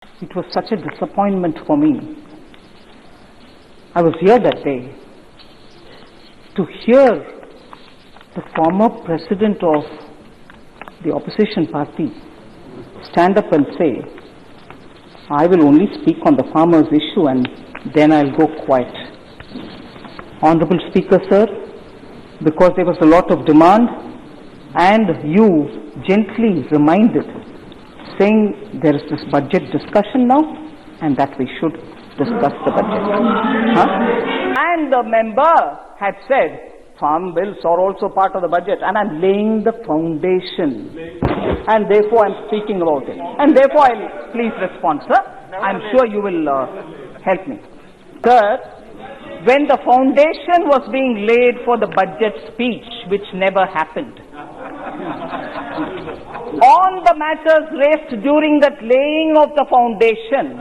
It was such a disappointment for me. I was here that day to hear the former president of the opposition party stand up and say, I will only speak on the farmers' issue and then I'll go quiet. Honorable Speaker, sir, because there was a lot of demand and you gently reminded, saying there is this budget discussion now and that we should discuss the budget. And the member had said, farm bills are also part of the budget and I'm laying the foundation and therefore I'm speaking about it. And therefore I'll please respond, sir. I'm sure you will help me. Sir, when the foundation was being laid for the budget speech, which never happened, on the matters raised during that laying of the foundation,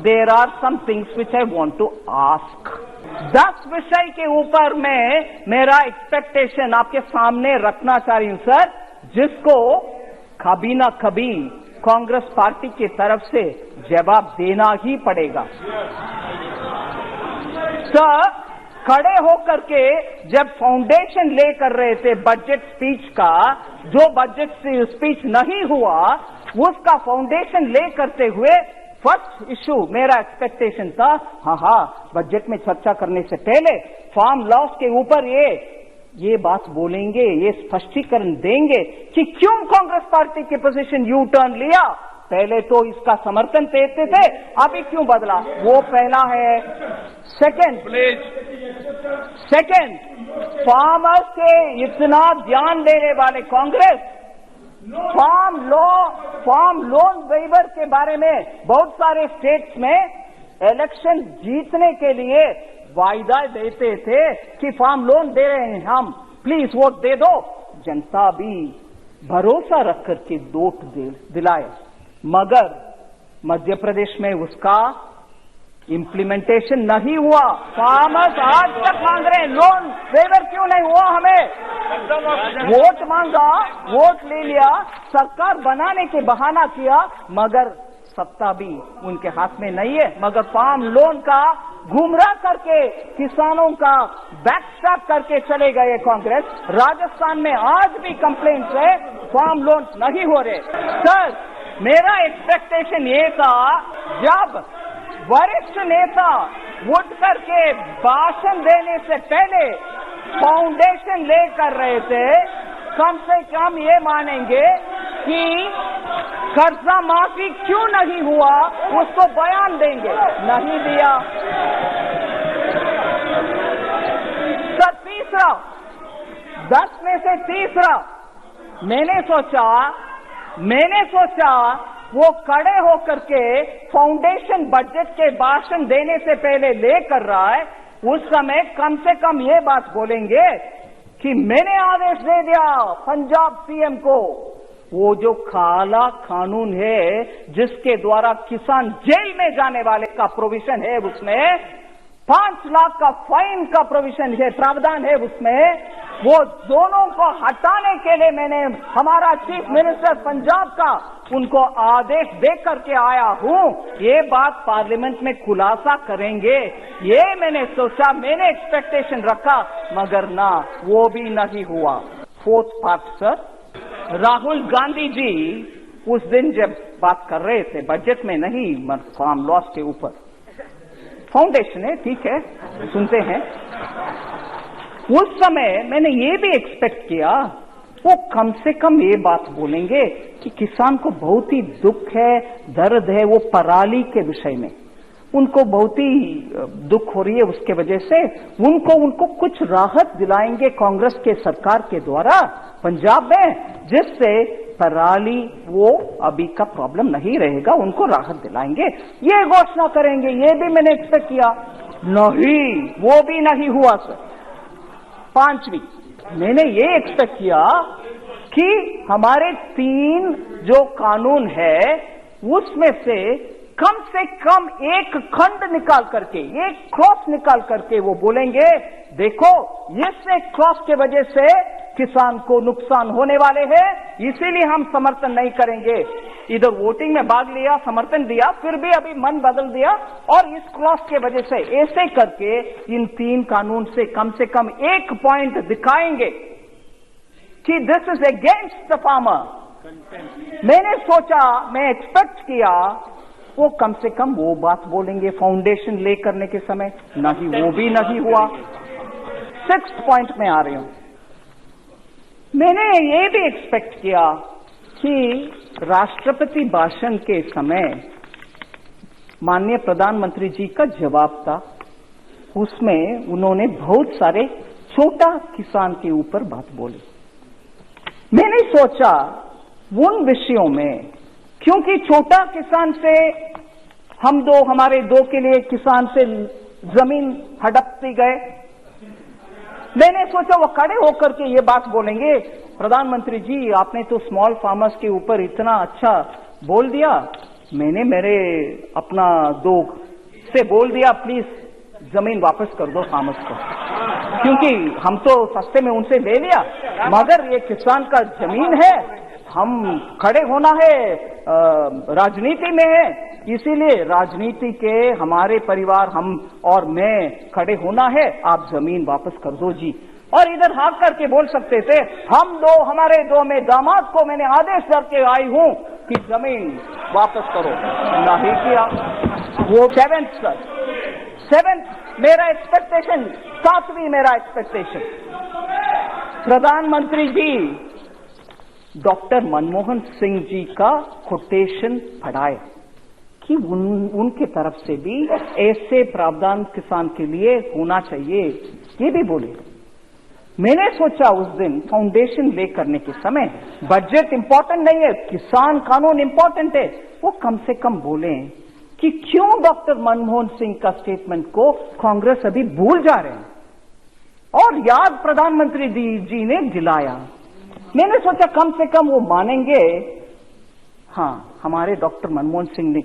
there are some things which I want to ask. 10 विषय के ऊपर में मेरा expectation आपके सामने रखना चाह रही हूं सर, जिसको कभी ना कभी कांग्रेस पार्टी की तरफ से जवाब देना ही पड़ेगा। सर, खड़े होकर के जब फाउंडेशन ले कर रहे थे बजट स्पीच का, जो बजट स्पीच नहीं हुआ उसका फाउंडेशन ले करते हुए फर्स्ट इशू मेरा एक्सपेक्टेशन था, बजट में चर्चा करने से पहले फार्म लॉस के ऊपर ये बात बोलेंगे, ये स्पष्टीकरण देंगे कि क्यों कांग्रेस पार्टी की पोजीशन यू टर्न लिया। पहले तो इसका समर्थन देते थे, अभी क्यों बदला, वो पहला है। सेकंड, फार्मर्स के इतना ध्यान देने वाले कांग्रेस फार्म लोन वेवर के बारे में बहुत सारे स्टेट्स में इलेक्शन जीतने के लिए वायदा देते थे कि फार्म लोन दे रहे हैं हम, प्लीज वोट दे दो। जनता भी भरोसा रख करके वोट दिलाए, मगर मध्य प्रदेश में उसका इम्प्लीमेंटेशन नहीं हुआ। फार्मर्स आज तक मांग रहे हैं लोन वेवर, क्यों नहीं हुआ? हमें वोट मांगा, वोट ले लिया, सरकार बनाने के बहाना किया, मगर सत्ता भी उनके हाथ में नहीं है। मगर फार्म लोन का गुमराह करके किसानों का बैकस्टैप करके चले गए कांग्रेस। राजस्थान में आज भी कंप्लेंट्स है, फार्म लोन नहीं हो रहे। सर, मेरा एक्सपेक्टेशन ये था, जब वरिष्ठ नेता उठ करके भाषण देने से पहले फाउंडेशन ले कर रहे थे, कम से कम ये मानेंगे कि कर्जा माफी क्यों नहीं हुआ, उसको बयान देंगे, नहीं दिया। सर, तीसरा, 10 में से तीसरा, मैंने सोचा वो खड़े होकर के फाउंडेशन बजट के भाषण देने से पहले ले कर रहा है, उस समय कम से कम ये बात बोलेंगे कि मैंने आदेश दे दिया पंजाब सीएम को, वो जो काला कानून है जिसके द्वारा किसान जेल में जाने वाले का प्रोविजन है, उसमें 5 लाख का फाइन का प्रोविजन है, प्रावधान है उसमें, वो दोनों को हटाने के लिए मैंने हमारा चीफ मिनिस्टर पंजाब का उनको आदेश दे करके आया हूं। ये बात पार्लियामेंट में खुलासा करेंगे, ये मैंने सोचा, मैंने एक्सपेक्टेशन रखा, मगर ना, वो भी नहीं हुआ। 4th part sir, Rahul Gandhi ji उस दिन जब बात कर रहे थे बजट में नहीं, फार्म लॉस के ऊपर, फाउंडेशन है, ठीक है, सुनते हैं, उस समय मैंने ये भी एक्सपेक्ट किया वो कम से कम ये बात बोलेंगे कि किसान को बहुत ही दुख है, दर्द है, वो पराली के विषय में उनको बहुत ही दुख हो रही है, उसके वजह से उनको कुछ राहत दिलाएंगे कांग्रेस के सरकार के द्वारा पंजाब में, जिससे पराली वो अभी का प्रॉब्लम नहीं रहेगा, उनको राहत दिलाएंगे, ये घोषणा करेंगे। ये भी मैंने एक्सपेक्ट किया, नहीं, वो भी नहीं हुआ सर। 5वीं, मैंने ये एक्सपेक्ट किया कि हमारे 3 जो कानून है उसमें से कम एक खंड निकाल करके, एक क्रॉस निकाल करके वो बोलेंगे, देखो इस क्रॉस के वजह से किसान को नुकसान होने वाले हैं, इसीलिए हम समर्थन नहीं करेंगे। इधर वोटिंग में भाग लिया, समर्थन दिया, फिर भी अभी मन बदल दिया और इस क्लॉज के वजह से ऐसे करके इन 3 कानून से कम 1 पॉइंट दिखाएंगे कि this is against the farmer. मैंने सोचा, मैं एक्सपेक्ट किया वो कम से कम वो बात बोलेंगे फाउंडेशन ले करने के समय, नहीं वो भी नहीं हुआ। 6th पॉइंट में आ रही हूं। मैंने ये भी एक्सपेक्ट किया कि राष्ट्रपति भाषण के समय माननीय प्रधानमंत्री जी का जवाब था, उसमें उन्होंने बहुत सारे छोटा किसान के ऊपर बात बोली। मैंने सोचा उन विषयों में, क्योंकि छोटा किसान से हमारे दो के लिए किसान से जमीन हड़पती गए, मैंने सोचा वो खड़े होकर के ये बात बोलेंगे, प्रधानमंत्री जी आपने तो स्मॉल फार्मर्स के ऊपर इतना अच्छा बोल दिया, मैंने मेरे अपना दो से बोल दिया प्लीज जमीन वापस कर दो फार्मर्स को, क्योंकि हम तो सस्ते में उनसे ले लिया, मगर ये किसान का जमीन है, हम खड़े होना है, राजनीति में है, इसीलिए राजनीति के हमारे परिवार हम और मैं खड़े होना है, आप जमीन वापस कर दो जी। और इधर हाथ करके बोल सकते थे हमारे दो में दामाद को मैंने आदेश करके आई हूं कि जमीन वापस करो, नहीं किया। वो 7th मेरा एक्सपेक्टेशन, 7वीं मेरा एक्सपेक्टेशन, प्रधानमंत्री जी डॉक्टर मनमोहन सिंह जी का कोटेशन पढ़ाए कि उनके तरफ से भी ऐसे प्रावधान किसान के लिए होना चाहिए, ये भी बोले। मैंने सोचा उस दिन फाउंडेशन ले करने के समय बजट इंपॉर्टेंट नहीं है, किसान कानून इंपॉर्टेंट है, वो कम से कम बोले कि क्यों डॉक्टर मनमोहन सिंह का स्टेटमेंट को कांग्रेस अभी भूल जा रहे हैं, और याद प्रधानमंत्री जी ने दिलाया। मैंने सोचा कम से कम वो मानेंगे, हाँ हमारे डॉक्टर मनमोहन सिंह ने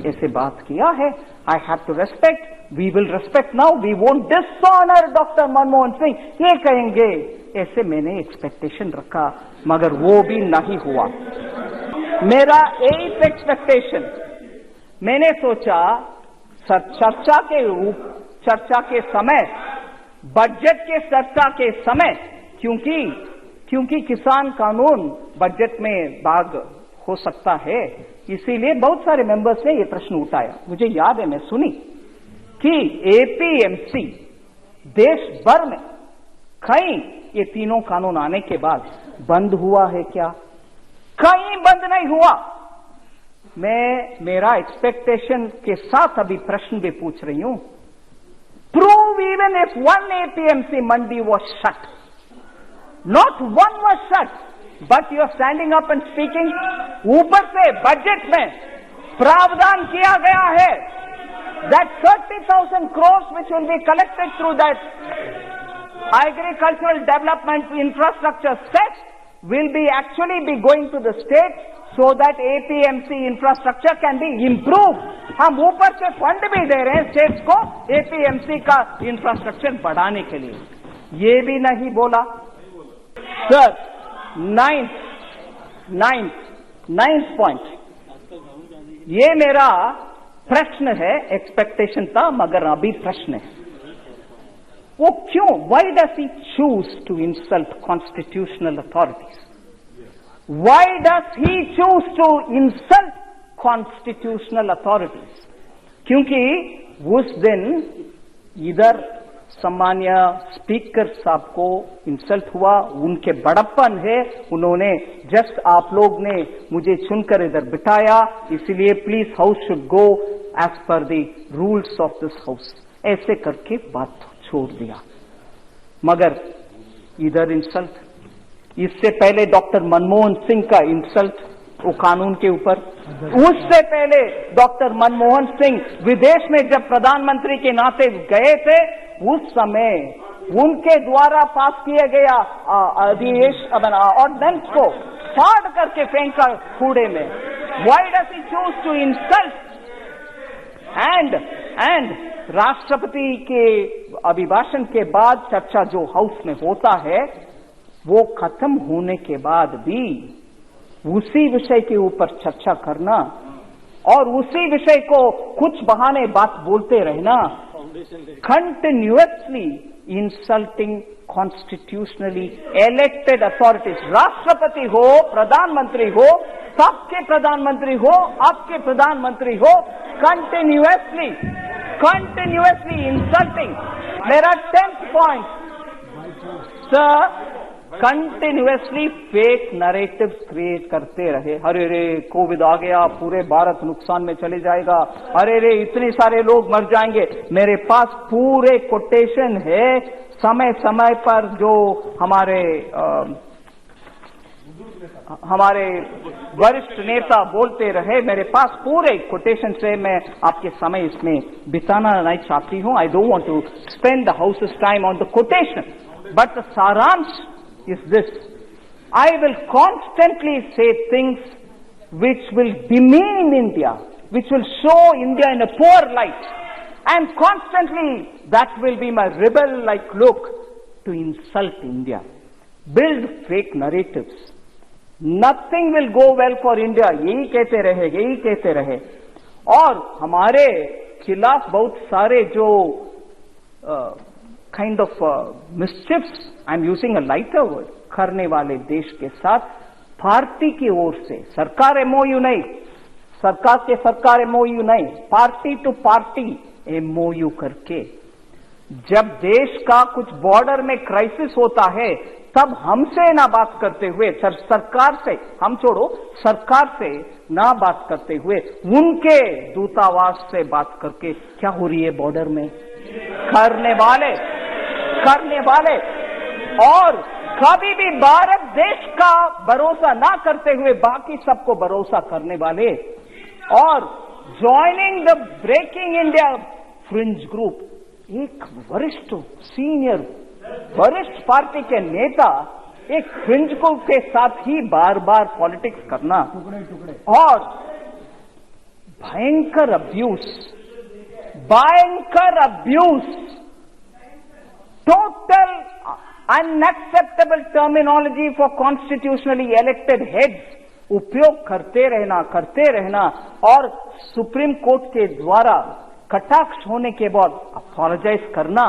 ऐसे बात किया है, I have to respect, we will respect now, we won't dishonour doctor Manmohan Singh, ये कहेंगे, ऐसे मैंने एक्सपेक्टेशन रखा, मगर वो भी नहीं हुआ। मेरा 8th एक्सपेक्टेशन, मैंने सोचा चर्चा के समय, बजट के चर्चा के समय, क्योंकि किसान कानून बजट में भाग हो सकता है, इसीलिए बहुत सारे मेंबर्स ने ये प्रश्न उठाया। मुझे याद है मैं सुनी कि एपीएमसी देश भर में कहीं ये तीनों कानून आने के बाद बंद हुआ है क्या? कहीं बंद नहीं हुआ। मैं मेरा एक्सपेक्टेशन के साथ अभी प्रश्न भी पूछ रही हूं, prove even if 1 APMC Mandi was shut, not one was shut, but you are standing up and speaking। ऊपर से बजट में प्रावधान किया गया है that 30,000 crores which will be collected through that agricultural development infrastructure set will be actually be going to the state so that APMC infrastructure can be improved। हम ऊपर से फंड भी दे रहे हैं स्टेट्स को APMC का इंफ्रास्ट्रक्चर बढ़ाने के लिए, ये भी नहीं बोला। सर 9th पॉइंट, ये मेरा प्रश्न है, एक्सपेक्टेशन था मगर अभी प्रश्न है, वो क्यों, why does he choose to insult constitutional authorities? Why does he choose to insult constitutional authorities? क्योंकि उस दिन इधर सम्मान्य स्पीकर साहब को इंसल्ट हुआ, उनके बड़प्पन है, उन्होंने जस्ट आप लोग ने मुझे चुनकर इधर बिठाया, इसलिए please house should go as per the rules of this house, ऐसे करके बात छोड़ दिया। मगर इधर इंसल्ट, इससे पहले डॉक्टर मनमोहन सिंह का इंसल्ट वो कानून के ऊपर, उससे पहले डॉक्टर मनमोहन सिंह विदेश में जब प्रधानमंत्री के नाते गए थे, उस समय उनके द्वारा पास किए गया ऑर्डिनेंस को फाड़ करके फेंका कूड़े में। Why does he choose to insult? And राष्ट्रपति के अभिभाषण के बाद चर्चा जो हाउस में होता है, वो खत्म होने के बाद भी उसी विषय के ऊपर चर्चा करना और उसी विषय को कुछ बहाने बात बोलते रहना, continuously insulting constitutionally elected authorities, राष्ट्रपति हो, प्रधानमंत्री हो, सबके प्रधानमंत्री हो, आपके प्रधानमंत्री हो, कंटिन्यूअसली इंसल्टिंग। मेरा 10th point, sir, continuously fake narratives create करते रहे। अरे रे कोविड आ गया, पूरे भारत नुकसान में चले जाएगा, अरे रे इतने सारे लोग मर जाएंगे। मेरे पास पूरे कोटेशन है, समय समय पर जो हमारे वरिष्ठ नेता बोलते रहे, मेरे पास पूरे कोटेशन से, मैं आपके समय इसमें बिताना नहीं चाहती हूं। I don't want to spend the house's time on the quotation, but the सारांश is this: I will constantly say things which will demean India, which will show India in a poor light, and constantly that will be my rebel-like look to insult India, build fake narratives. Nothing will go well for India, यही कहते रहे। और हमारे खिलाफ बहुत सारे जो kind of mischiefs, I'm using a lighter word, करने वाले देश के साथ पार्टी की ओर से, सरकार MOU नहीं, सरकार MOU नहीं, पार्टी टू पार्टी MOU करके, जब देश का कुछ बॉर्डर में क्राइसिस होता है तब हमसे ना बात करते हुए, सरकार से, हम छोड़ो, सरकार से ना बात करते हुए उनके दूतावास से बात करके क्या हो रही है बॉर्डर में करने वाले और कभी भी भारत देश का भरोसा ना करते हुए बाकी सबको भरोसा करने वाले, और joining the breaking India fringe group, एक वरिष्ठ पार्टी के नेता एक फ्रिंज ग्रुप के साथ ही बार बार पॉलिटिक्स करना और भयंकर abuse, total unacceptable terminology for constitutionally elected heads उपयोग करते रहना और सुप्रीम कोर्ट के द्वारा कटाक्ष होने के बाद अपोलोजाइज करना,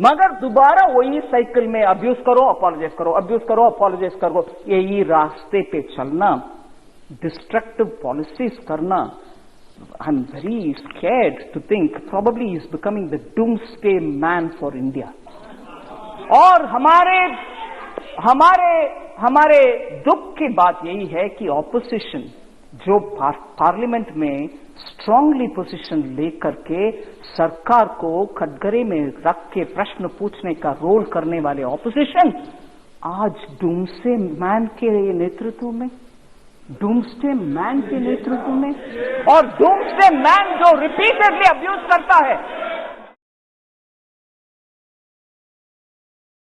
मगर दोबारा वही साइकिल में अब्यूज करो, अपोलोजाइज करो, यही रास्ते पे चलना, डिस्ट्रक्टिव पॉलिसीज करना। I'm very scared to think probably he is becoming the doomsday man for India. और हमारे दुख की बात यही है कि ऑपोजिशन जो पार्लियामेंट में स्ट्रांगली पोजीशन लेकर के सरकार को कटघरे में रख के प्रश्न पूछने का रोल करने वाले ऑपोजिशन आज डूम्सडे मैन के नेतृत्व में और डूम्सडे मैन जो रिपीटेडली अब्यूज करता है